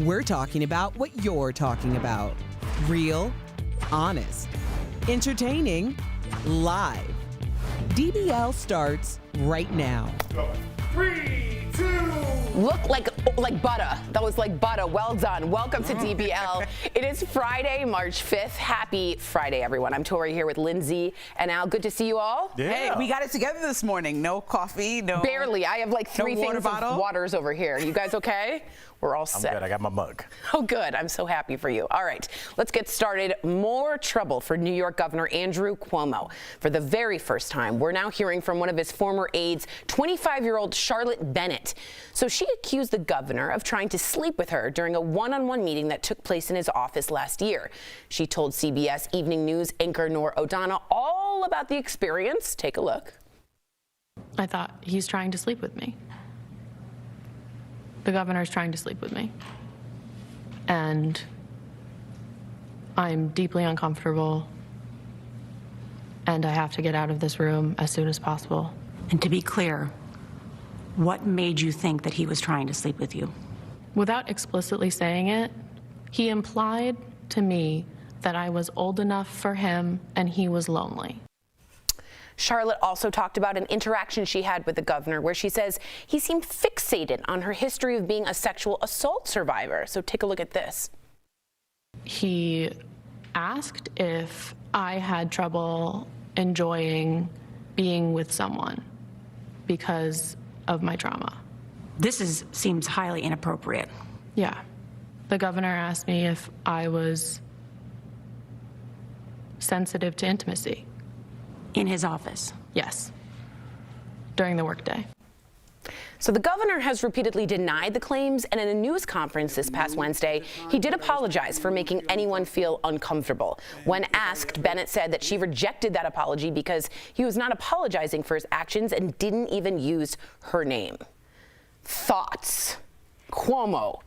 We're talking about what you're talking about. Real, honest, entertaining, live. DBL starts right now. 3, 2. Look like butter. That was like butter. Well done. Welcome to DBL. It is Friday, March 5th. Happy Friday, everyone. I'm Tori here with Lindsay and Al. Good to see you all. Yeah. Hey, we got it together this morning. No coffee, no... Barely. I have like three things of waters over here. You guys okay? We're all set. I'm good. I got my mug. Oh, good. I'm so happy for you. All right, let's get started. More trouble for New York Governor Andrew Cuomo. For the very first time, we're now hearing from one of his former aides, 25-year-old Charlotte Bennett. So she accused the governor of trying to sleep with her during a one-on-one meeting that took place in his office last year. She told CBS Evening News anchor Nora O'Donnell all about the experience. Take a look. I thought, he's trying to sleep with me. The governor's trying to sleep with me. And I'm deeply uncomfortable. And I have to get out of this room as soon as possible. And to be clear, what made you think that he was trying to sleep with you? Without explicitly saying it, he implied to me that I was old enough for him and he was lonely. Charlotte also talked about an interaction she had with the governor where she says he seemed fixated on her history of being a sexual assault survivor. So take a look at this. He asked if I had trouble enjoying being with someone because of my trauma. This seems highly inappropriate. Yeah. The governor asked me if I was sensitive to intimacy. In his office. Yes. During the workday. So the governor has repeatedly denied the claims, and in a news conference this past Wednesday, he did apologize for making anyone feel uncomfortable. When asked, Bennett said that she rejected that apology because he was not apologizing for his actions and didn't even use her name. Thoughts? Cuomo,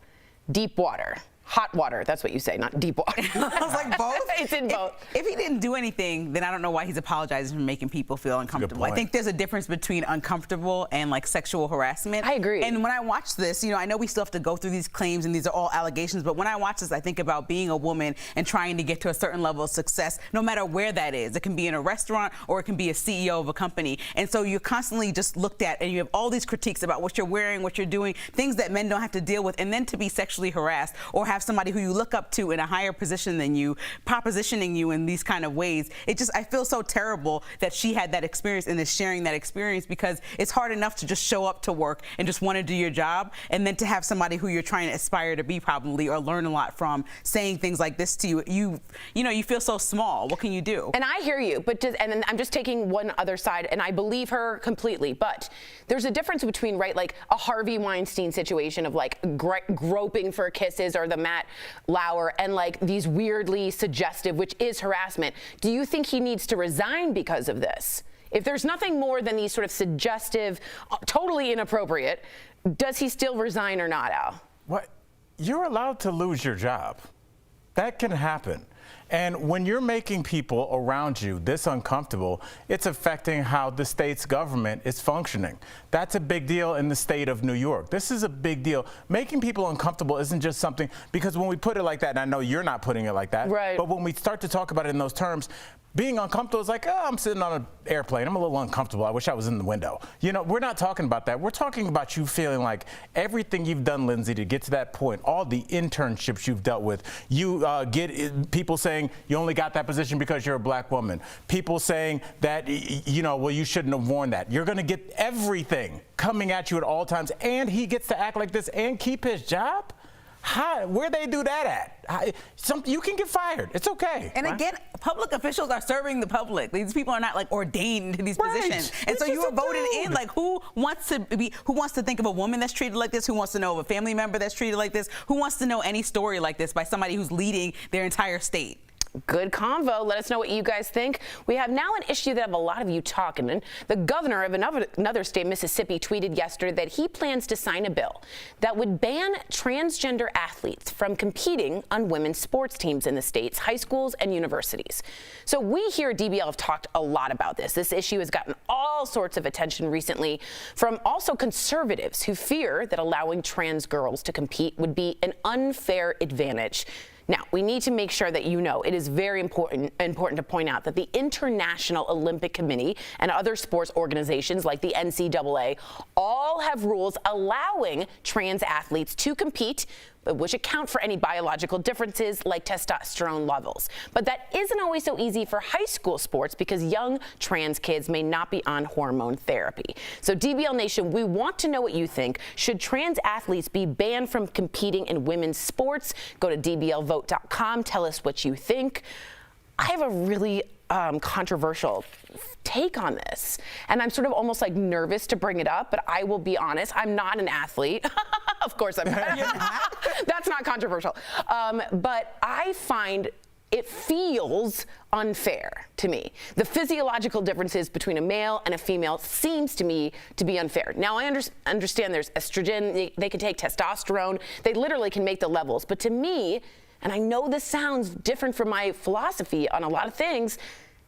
deep water. Hot water, that's what you say, not deep water. I was like, both? It's in both. If he didn't do anything, then I don't know why he's apologizing for making people feel uncomfortable. I think there's a difference between uncomfortable and like sexual harassment. I agree. And when I watch this, you know, I know we still have to go through these claims and these are all allegations, but when I watch this, I think about being a woman and trying to get to a certain level of success, no matter where that is. It can be in a restaurant or it can be a CEO of a company. And so you're constantly just looked at and you have all these critiques about what you're wearing, what you're doing, things that men don't have to deal with, and then to be sexually harassed or have somebody who you look up to in a higher position than you, propositioning you in these kind of ways. I feel so terrible that she had that experience and is sharing that experience, because it's hard enough to just show up to work and just want to do your job, and then to have somebody who you're trying to aspire to be probably or learn a lot from saying things like this to you. You know, you feel so small. What can you do? And I hear you, but and then I'm just taking one other side, and I believe her completely. But there's a difference between, right, like a Harvey Weinstein situation of like groping for kisses, or the Matt Lauer, and like these weirdly suggestive, which is harassment. Do you think he needs to resign because of this? If there's nothing more than these sort of suggestive, totally inappropriate, does he still resign or not, Al? What? You're allowed to lose your job. That can happen. And when you're making people around you this uncomfortable, it's affecting how the state's government is functioning. That's a big deal in the state of New York. This is a big deal. Making people uncomfortable isn't just something, because when we put it like that, and I know you're not putting it like that, right, but when we start to talk about it in those terms, being uncomfortable is like, oh, I'm sitting on an airplane, I'm a little uncomfortable, I wish I was in the window. You know, we're not talking about that. We're talking about you feeling like everything you've done, Lindsay, to get to that point, all the internships you've dealt with, you get people saying you only got that position because you're a black woman, people saying that, you know, well, you shouldn't have worn that. You're going to get everything coming at you at all times, and he gets to act like this and keep his job? Where they do that at? You can get fired. It's okay. And again, public officials are serving the public. These people are not like ordained to these positions. And so you were voted in. Like, who wants to think of a woman that's treated like this? Who wants to know of a family member that's treated like this? Who wants to know any story like this by somebody who's leading their entire state? Good convo. Let us know what you guys think. We have now an issue that have a lot of you talking. And the governor of another state, Mississippi, tweeted yesterday that he plans to sign a bill that would ban transgender athletes from competing on women's sports teams in the state's high schools and universities. So we here at DBL have talked a lot about this. This issue has gotten all sorts of attention recently from also conservatives who fear that allowing trans girls to compete would be an unfair advantage. Now, we need to make sure that you know it is very important to point out that the International Olympic Committee and other sports organizations like the NCAA all have rules allowing trans athletes to compete, but which account for any biological differences like testosterone levels. But that isn't always so easy for high school sports because young trans kids may not be on hormone therapy. So DBL Nation, we want to know what you think. Should trans athletes be banned from competing in women's sports? Go to dblvote.com. Tell us what you think. I have a really controversial take on this, and I'm sort of almost like nervous to bring it up, but I will be honest, I'm not an athlete. Of course I'm not. That's not controversial. But I find it feels unfair to me. The physiological differences between a male and a female seems to me to be unfair. Now, I understand there's estrogen, they can take testosterone, they literally can make the levels, but to me, and I know this sounds different from my philosophy on a lot of things,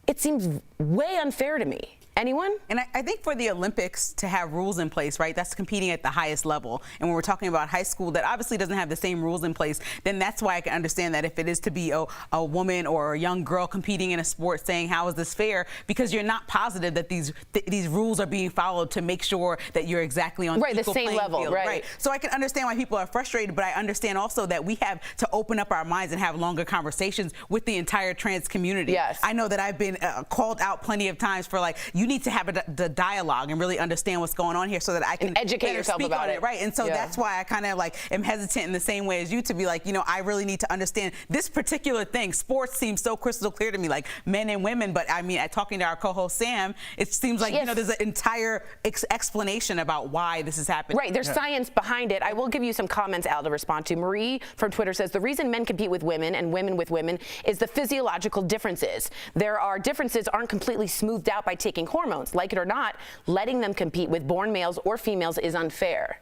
it seems way unfair to me. Anyone? And I think for the Olympics to have rules in place, right, that's competing at the highest level. And when we're talking about high school that obviously doesn't have the same rules in place, then that's why I can understand that if it is to be a woman or a young girl competing in a sport saying, how is this fair? Because you're not positive that these rules are being followed to make sure that you're exactly on the same level, field, right? So I can understand why people are frustrated, but I understand also that we have to open up our minds and have longer conversations with the entire trans community. Yes. I know that I've been called out plenty of times for like, you need to have the dialogue and really understand what's going on here so that I can educate yourself about it. Right. And so that's why I kind of like am hesitant in the same way as you to be like, you know, I really need to understand this particular thing. Sports seems so crystal clear to me, like men and women. But I mean, talking to our co-host Sam, it seems like, you know, there's an entire explanation about why this is happening. Right. There's science behind it. I will give you some comments, Al, to respond to. Marie from Twitter says the reason men compete with women and women with women is the physiological differences. There are differences aren't completely smoothed out by taking hormones. Like it or not, letting them compete with born males or females is unfair.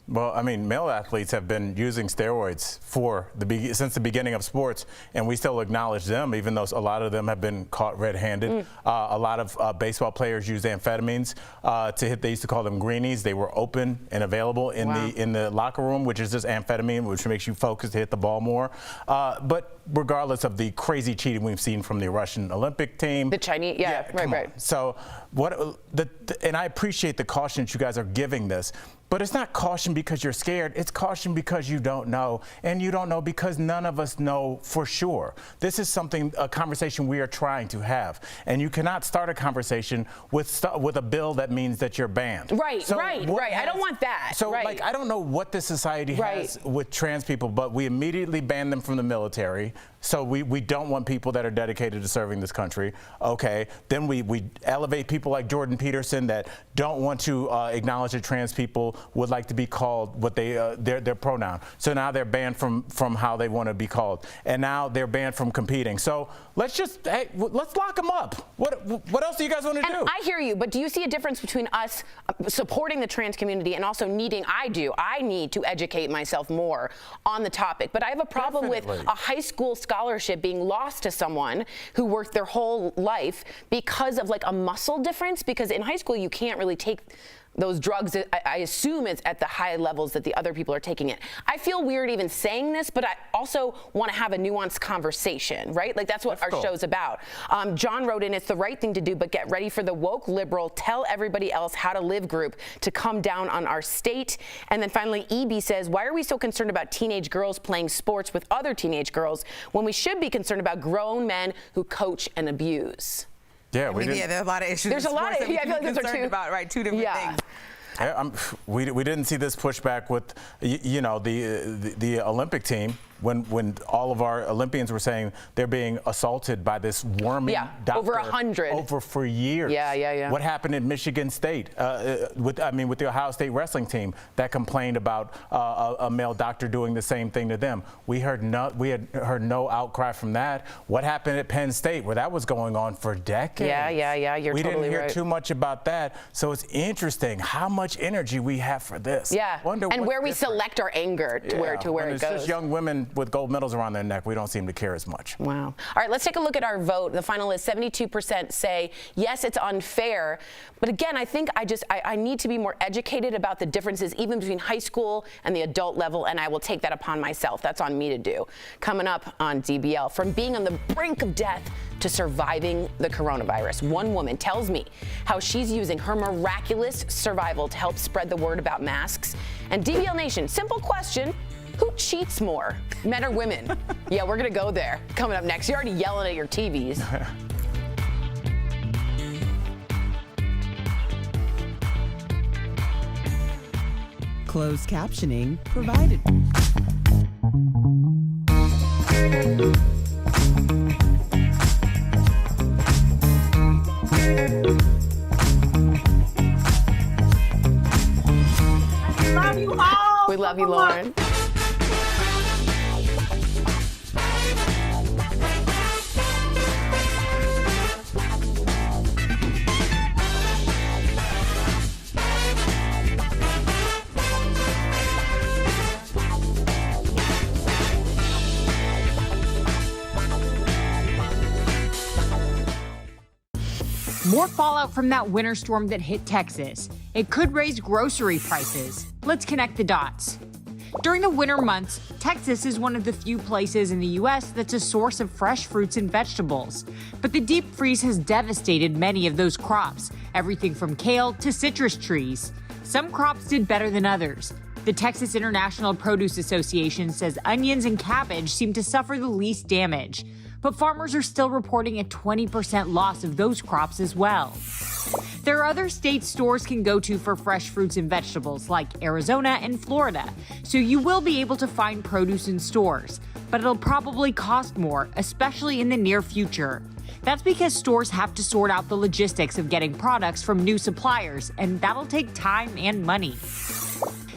Well, I mean, male athletes have been using steroids since the beginning of sports, and we still acknowledge them, even though a lot of them have been caught red-handed. A lot of baseball players use amphetamines to hit. They used to call them greenies. They were open and available in the locker room, which is just amphetamine, which makes you focus to hit the ball more. But regardless of the crazy cheating we've seen from the Russian Olympic team, the Chinese, right. So and I appreciate the caution that you guys are giving this. But it's not caution because you're scared. It's caution because you don't know. And you don't know because none of us know for sure. This is a conversation we are trying to have. And you cannot start a conversation with a bill that means that you're banned. Right. I don't want that. So, like, I don't know what this society has with trans people, but we immediately banned them from the military. So we don't want people that are dedicated to serving this country. Okay. Then we elevate people like Jordan Peterson that don't want to acknowledge that trans people would like to be called what their pronoun. So now they're banned from how they want to be called, and now they're banned from competing. So let's lock them up. What else do you guys want to do? I hear you, but do you see a difference between us supporting the trans community and also I need to educate myself more on the topic. But I have a problem with a high school scholarship being lost to someone who worked their whole life because of like a muscle difference, because in high school you can't really take those drugs. I assume it's at the high levels that the other people are taking it. I feel weird even saying this, but I also want to have a nuanced conversation, right? Like that's what our show's about. John wrote in, it's the right thing to do, but get ready for the woke liberal, tell everybody else how to live group to come down on our state. And then finally, EB says, why are we so concerned about teenage girls playing sports with other teenage girls when we should be concerned about grown men who coach and abuse? Yeah, there are a lot of issues. There's a lot of, I feel like those are two about, right? Two different things. We didn't see this pushback with the Olympic team when all of our Olympians were saying they're being assaulted by this wormy doctor over 100 for years. Yeah. What happened in Michigan State with the Ohio State wrestling team that complained about a male doctor doing the same thing to them? We had heard no outcry from that. What happened at Penn State where that was going on for decades? Yeah. We didn't hear right. too much about that. So it's interesting how much energy we have for this. Yeah. And where we select our anger to where it goes. It's just young women with gold medals around their neck. We don't seem to care as much. Wow. All right, let's take a look at our vote. The final is 72% say, yes, it's unfair. But again, I think I need to be more educated about the differences even between high school and the adult level, and I will take that upon myself. That's on me to do. Coming up on DBL, from being on the brink of death to surviving the coronavirus, one woman tells me how she's using her miraculous survival to help spread the word about masks. And DBL Nation, simple question. Who cheats more, men or women? Yeah, we're going to go there. Coming up next. You're already yelling at your TVs. Closed captioning provided. I love you all. We love you, Lauren. More fallout from that winter storm that hit Texas. It could raise grocery prices. Let's connect the dots. During the winter months, Texas is one of the few places in the U.S. that's a source of fresh fruits and vegetables. But the deep freeze has devastated many of those crops, everything from kale to citrus trees. Some crops did better than others. The Texas International Produce Association says onions and cabbage seem to suffer the least damage. But farmers are still reporting a 20% loss of those crops as well. There are other states stores can go to for fresh fruits and vegetables, like Arizona and Florida, so you will be able to find produce in stores, but it'll probably cost more, especially in the near future. That's because stores have to sort out the logistics of getting products from new suppliers, and that'll take time and money.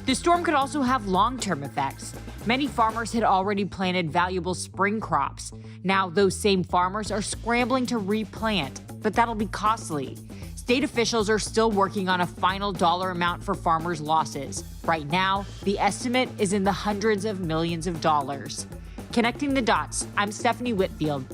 The storm could also have long-term effects. Many farmers had already planted valuable spring crops. Now those same farmers are scrambling to replant, but that'll be costly. State officials are still working on a final dollar amount for farmers' losses. Right now, the estimate is in the hundreds of millions of dollars. Connecting the dots, I'm Stephanie Whitfield.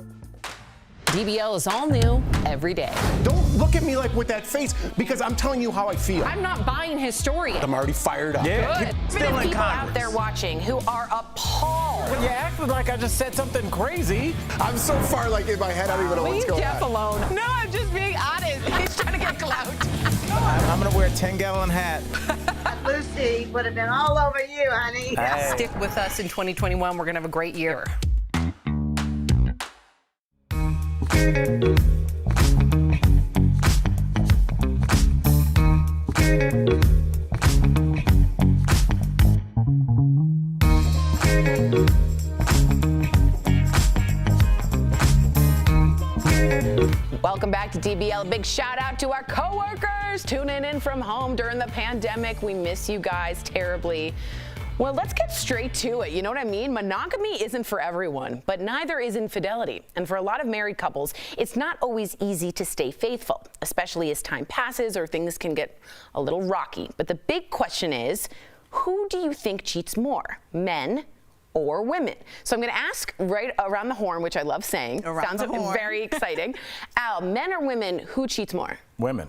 DBL is all new every day. Don't look at me like with that face, because I'm telling you how I feel. I'm not buying his story. I'm already fired up. Yeah. Good. Still in People Congress. out there watching who are appalled. Well, you acted like I just said something crazy. I'm so far like in my head, I don't even know what's going on. alone. No, I'm just being honest. He's trying to get clout. I'm gonna wear a 10-gallon hat. Lucy would have been all over you, honey. Hey. Stick with us in 2021. We're going to have a great year. Welcome back to DBL. A big shout out to our coworkers tuning in from home during the pandemic. We miss you guys terribly. Well, let's get straight to it. You know what I mean? Monogamy isn't for everyone, but neither is infidelity. And for a lot of married couples, it's not always easy to stay faithful, especially as time passes or things can get a little rocky. But the big question is, who do you think cheats more, men or women? So I'm going to ask right around the horn, which I love saying. Around Sounds the horn. very exciting. Al, men or women, who cheats more? Women.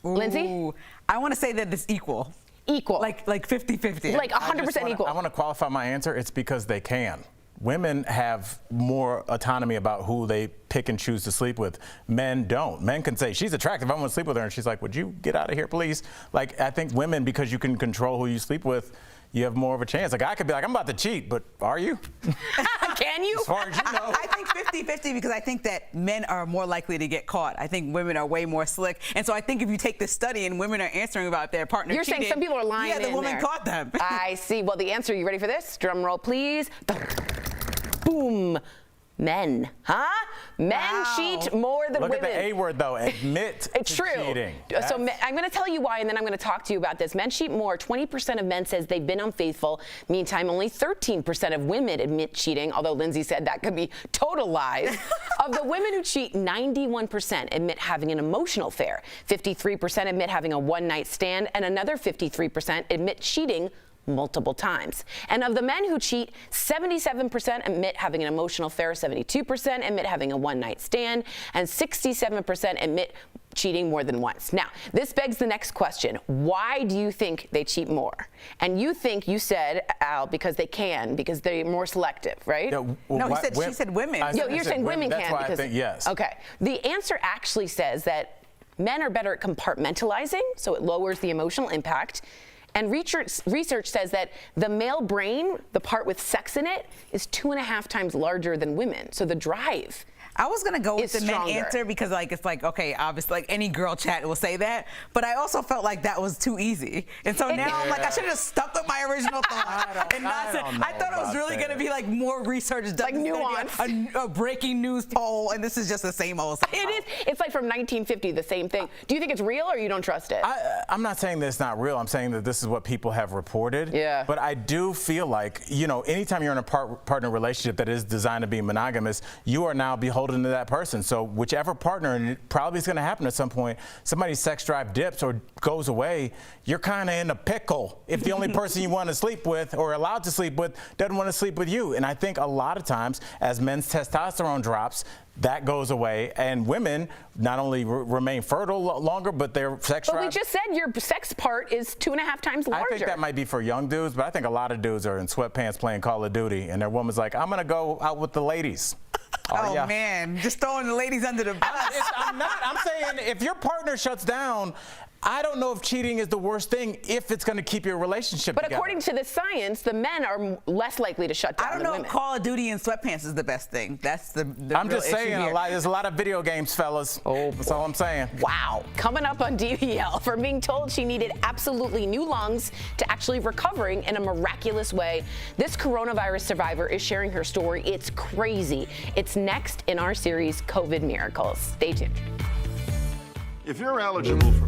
Lindsay? Ooh, I want to say that it's equal. Equal. Like 50-50. Like 100% equal. I want to qualify my answer. It's because they can. Women have more autonomy about who they pick and choose to sleep with. Men don't. Men can say, she's attractive, I want to sleep with her. And she's like, would you get out of here, please? Like, I think women, because you can control who you sleep with, you have more of a chance. A guy could be like, I'm about to cheat, but are you? Can you? As far as you know. I think 50-50 because I think that men are more likely to get caught. I think women are way more slick. And so I think if you take this study and women are answering about their partner You're cheating, saying some people are lying. Yeah, the in woman there. caught them. I see. Well, the answer, you ready for this? Drum roll, please. Boom. Men, huh? Men Wow. cheat more than Look women. at the A word, though. Admit It's to true. cheating. So I'm going to tell you why, and then I'm going to talk to you about this. Men cheat more. 20% of men says they've been unfaithful. Meantime, only 13% of women admit cheating, although Lindsay said that could be total lies. Of the women who cheat, 91% admit having an emotional affair. 53% admit having a one-night stand, and another 53% admit cheating multiple times. And of the men who cheat, 77% admit having an emotional affair, 72% admit having a one-night stand, and 67% admit cheating more than once. Now, this begs the next question. Why do you think they cheat more? And you think, you said, Al, because they can, because they're more selective, right? Yeah, well, No, she said women. You're saying women That's can why because I think yes. Okay. The answer actually says that men are better at compartmentalizing, so it lowers the emotional impact. And research says that the male brain, the part with sex in it, is 2.5 times larger than women. So the drive. I was gonna go with It's the men stronger. answer because it's like okay, obviously like any girl chat will say that, but I also felt like that was too easy, and so now I'm like I should have stuck with my original thought I thought it was really gonna be like more research done, Like nuanced. a breaking news poll, and this is just the same old. It is. It's like from 1950, the same thing. Do you think it's real or you don't trust it? I'm not saying that it's not real. I'm saying that this is what people have reported. Yeah. But I do feel like, anytime you're in a partner relationship that is designed to be monogamous, you are now beholden beholden to that person. So whichever partner, and it probably is going to happen at some point, somebody's sex drive dips or goes away, you're kind of in a pickle if the only person you want to sleep with or allowed to sleep with doesn't want to sleep with you. And I think a lot of times as men's testosterone drops, that goes away, and women not only remain fertile longer, but their sex drive. But we just said your sex part is 2.5 times larger. I think that might be for young dudes, but I think a lot of dudes are in sweatpants playing Call of Duty, and their woman's like, I'm gonna go out with the ladies. Oh, man, just throwing the ladies under the bus. I'm saying if your partner shuts down, I don't know if cheating is the worst thing if it's going to keep your relationship together. But according to the science, the men are less likely to shut down I don't than know women. if Call of Duty in sweatpants is the best thing. That's the I'm real just saying, issue here. there's a lot of video games, fellas. Oh, that's all I'm saying. Wow. Coming up on DBL, from being told she needed absolutely new lungs to actually recovering in a miraculous way, this coronavirus survivor is sharing her story. It's crazy. It's next in our series, COVID Miracles. Stay tuned. If you're eligible for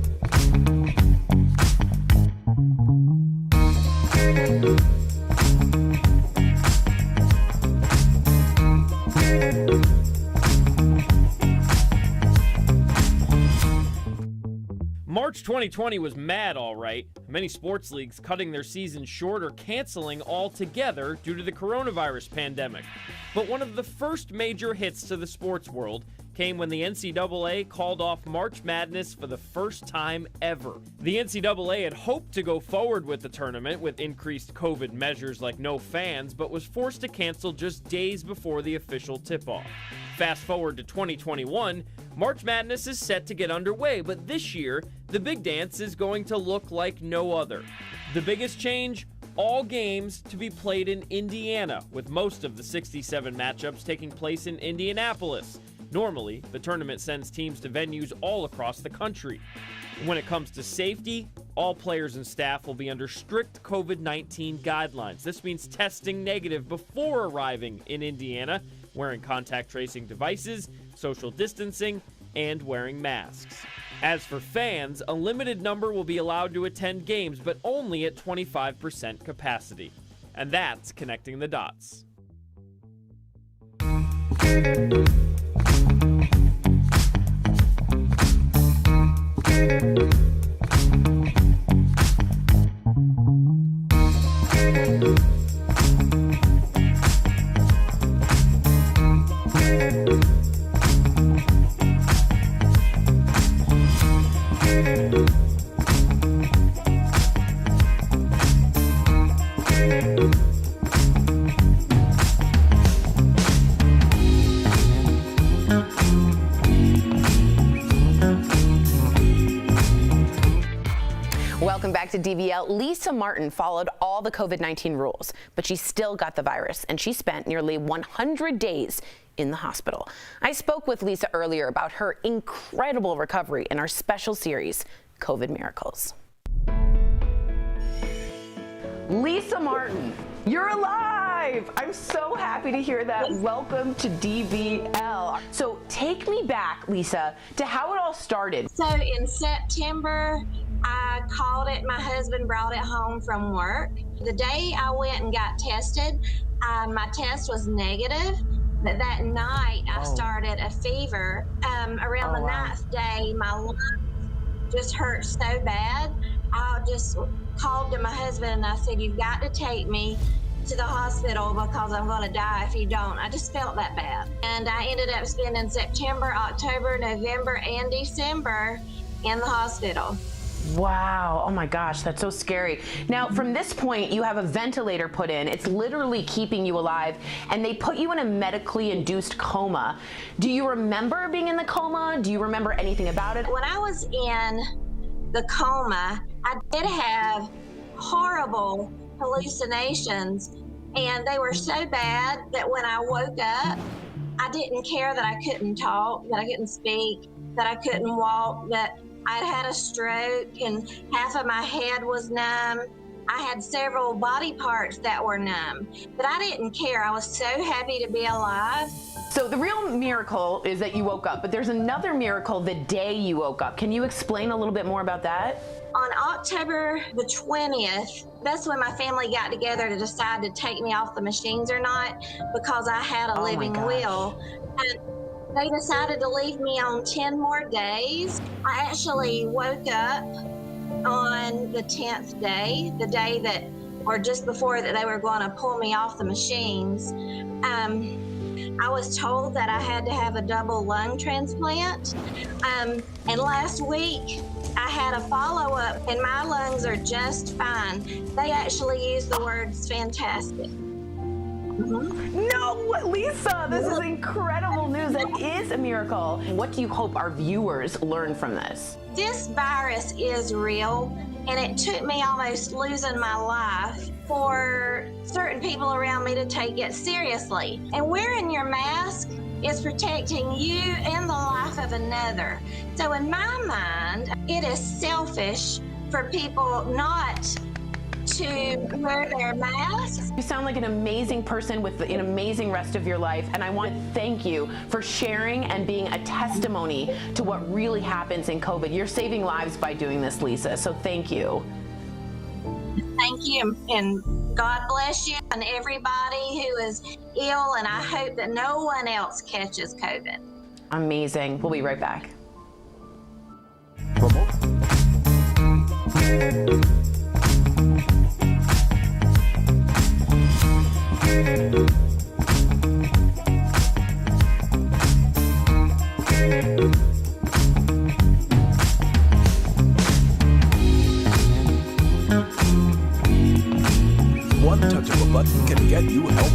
March 2020 was mad, all right. Many sports leagues cutting their seasons short or canceling altogether due to the coronavirus pandemic. But one of the first major hits to the sports world came when the NCAA called off March Madness for the first time ever. The NCAA had hoped to go forward with the tournament with increased COVID measures like no fans, but was forced to cancel just days before the official tip-off. Fast forward to 2021, March Madness is set to get underway, but this year, the big dance is going to look like no other. The biggest change? All games to be played in Indiana, with most of the 67 matchups taking place in Indianapolis. Normally, the tournament sends teams to venues all across the country. When it comes to safety, all players and staff will be under strict COVID-19 guidelines. This means testing negative before arriving in Indiana, wearing contact tracing devices, social distancing, and wearing masks. As for fans, a limited number will be allowed to attend games, but only at 25% capacity. And that's connecting the dots. Welcome back to DBL. Lisa Martin followed all the COVID-19 rules, but she still got the virus, and she spent nearly 100 days in the hospital. I spoke with Lisa earlier about her incredible recovery in our special series, COVID Miracles. Lisa Martin, you're alive! I'm so happy to hear that. Welcome to DBL. So take me back, Lisa, to how it all started. So in September, I called it. My husband brought it home from work. The day I went and got tested, my test was negative. But that night, I started a fever. Around the 9th day, my lungs just hurt so bad. I just called to my husband and I said, "You've got to take me to the hospital because I'm going to die if you don't." I just felt that bad. And I ended up spending September, October, November, and December in the hospital. Wow. Oh my gosh, that's so scary. Now, from this point, you have a ventilator put in. It's literally keeping you alive, and they put you in a medically induced coma. Do you remember being in the coma? Do you remember anything about it? When I was in the coma, I did have horrible hallucinations, and they were so bad that when I woke up, I didn't care that I couldn't talk, that I couldn't speak, that I couldn't walk, that I'd had a stroke and half of my head was numb. I had several body parts that were numb, but I didn't care. I was so happy to be alive. So the real miracle is that you woke up, but there's another miracle the day you woke up. Can you explain a little bit more about that? On October the 20th, that's when my family got together to decide to take me off the machines or not, because I had a living will. And They decided to leave me on 10 more days. I actually woke up on the 10th day, the day that, or just before that they were going to pull me off the machines. I was told that I had to have a double lung transplant. And last week, I had a follow-up, and my lungs are just fine. They actually used the words fantastic. No, Lisa, this is incredible news. That is a miracle. What do you hope our viewers learn from this? This virus is real, and it took me almost losing my life for certain people around me to take it seriously. And wearing your mask is protecting you and the life of another. So in my mind, it is selfish for people not to wear their masks. You sound like an amazing person with an amazing rest of your life, and I want to thank you for sharing and being a testimony to what really happens in COVID. You're saving lives by doing this, Lisa, so thank you. Thank you, and God bless you and everybody who is ill, and I hope that no one else catches COVID. Amazing. We'll be right back. One touch of a button can get you help.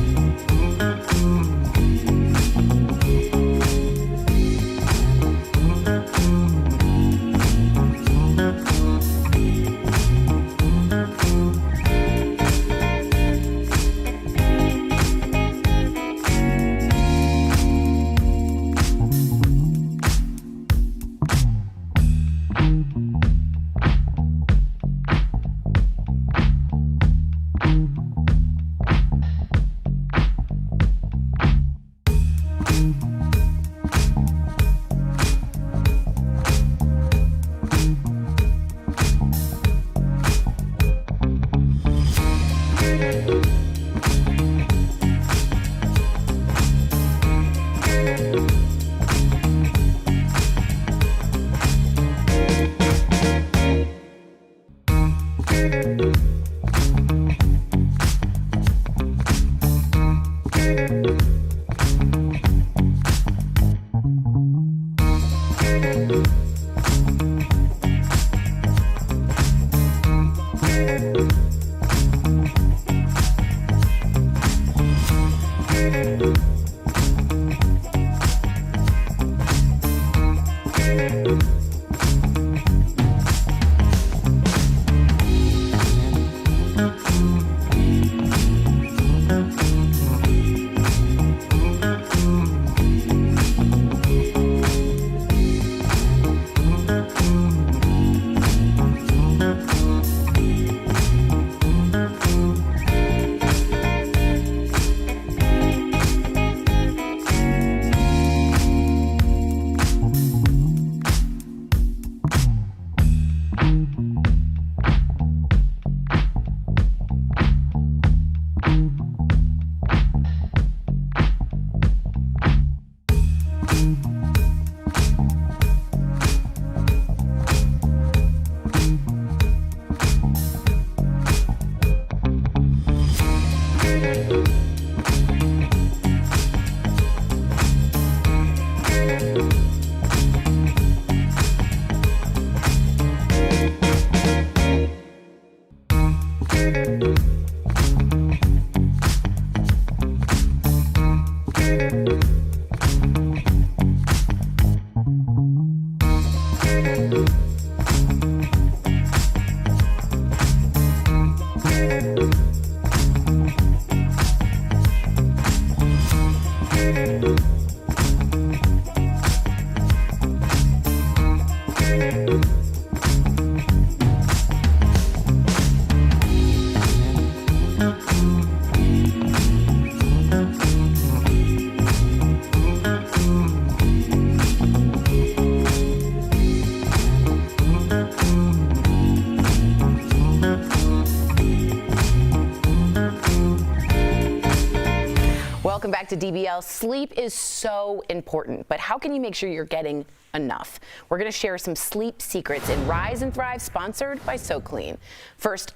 DBL, sleep is so important, but how can you make sure you're getting enough? We're going to share some sleep secrets in Rise and Thrive, sponsored by SoClean. First,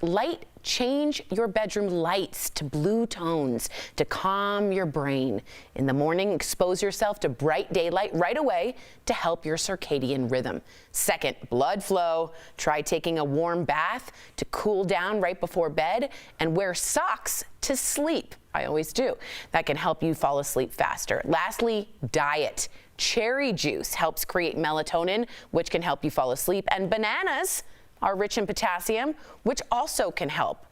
change your bedroom lights to blue tones to calm your brain. In the morning, expose yourself to bright daylight right away to help your circadian rhythm. Second, blood flow. Try taking a warm bath to cool down right before bed, and wear socks to sleep. I always do. That can help you fall asleep faster. Lastly, diet. Cherry juice helps create melatonin, which can help you fall asleep, and bananas are rich in potassium, which also can help.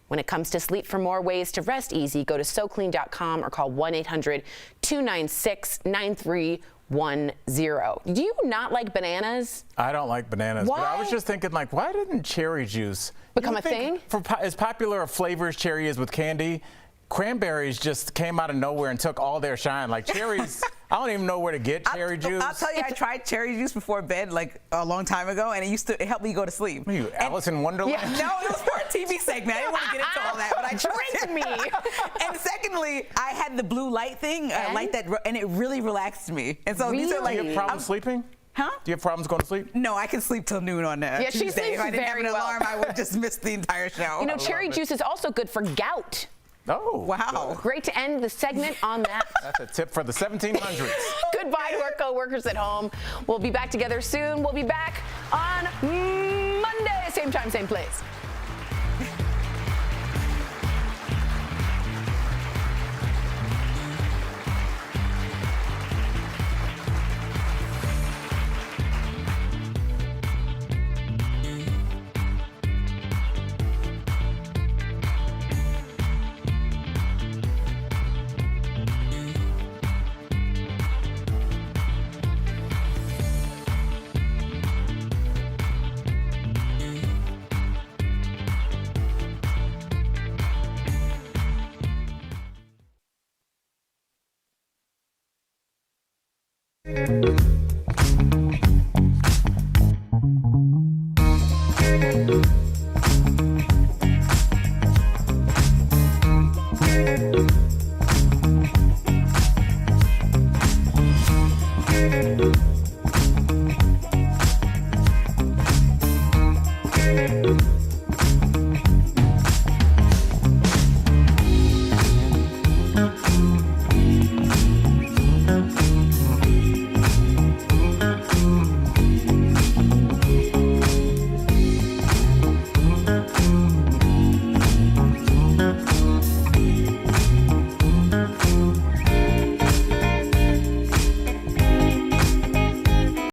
When it comes to sleep, for more ways to rest easy, go to SoClean.com or call 1-800-296-9310. Do you not like bananas? I don't like bananas. Why? But I was just thinking, like, why didn't cherry juice become a thing? As popular a flavor as cherry is with candy, cranberries just came out of nowhere and took all their shine. Like cherries, I don't even know where to get cherry juice. I'll tell you, I tried cherry juice before bed like a long time ago, and it helped me go to sleep. What are you, Alice in Wonderland? Yeah, no, it was for a TV segment. I didn't want to get into all that, but I tried. Me. And secondly, I had the blue light thing, and it really relaxed me. And so these are like. Do you have problems sleeping? Huh? Do you have problems going to sleep? No, I can sleep till noon on Tuesday. She sleeps if I didn't have very an well. alarm, I would just miss the entire show. You know, cherry juice is also good for gout. Oh, wow. Great to end the segment on that. That's a tip for the 1700s. Goodbye to our co-workers at home. We'll be back together soon. We'll be back on Monday, same time, same place. Thank you.